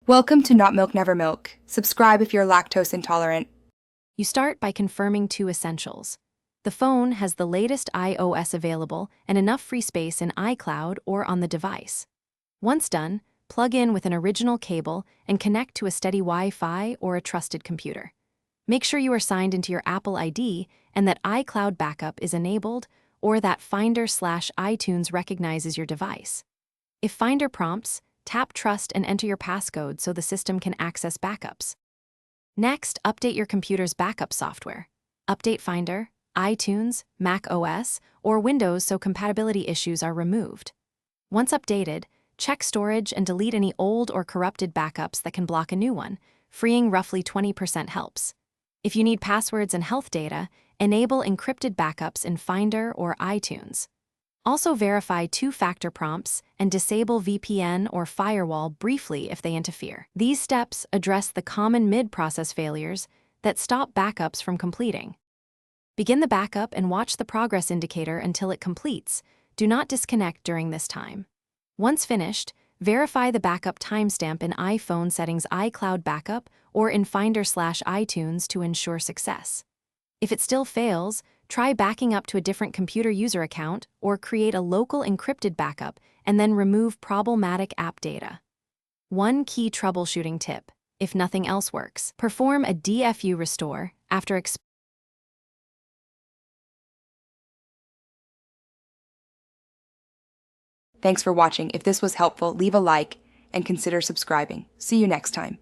Welcome to Not Milk Never Milk. Subscribe if you're lactose intolerant. You start by confirming two essentials. The phone has the latest iOS available and enough free space in iCloud or on the device. Once done, plug in with an original cable and connect to a steady Wi-Fi or a trusted computer. Make sure you are signed into your Apple ID and that iCloud backup is enabled or that Finder/iTunes recognizes your device. If Finder prompts, tap Trust and enter your passcode so the system can access backups. Next, update your computer's backup software. Update Finder, iTunes, Mac OS, or Windows so compatibility issues are removed. Once updated, check storage and delete any old or corrupted backups that can block a new one, freeing roughly 20% helps. If you need passwords and health data, enable encrypted backups in Finder or iTunes. Also verify two-factor prompts and disable VPN or firewall briefly if they interfere. These steps address the common mid-process failures that stop backups from completing. Begin the backup and watch the progress indicator until it completes. Do not disconnect during this time. Once finished, verify the backup timestamp in iPhone settings iCloud backup or in Finder/iTunes to ensure success. If it still fails, try backing up to a different computer user account or create a local encrypted backup and then remove problematic app data. One key troubleshooting tip: if nothing else works, perform a DFU restore after Thanks for watching. If this was helpful, leave a like and consider subscribing. See you next time.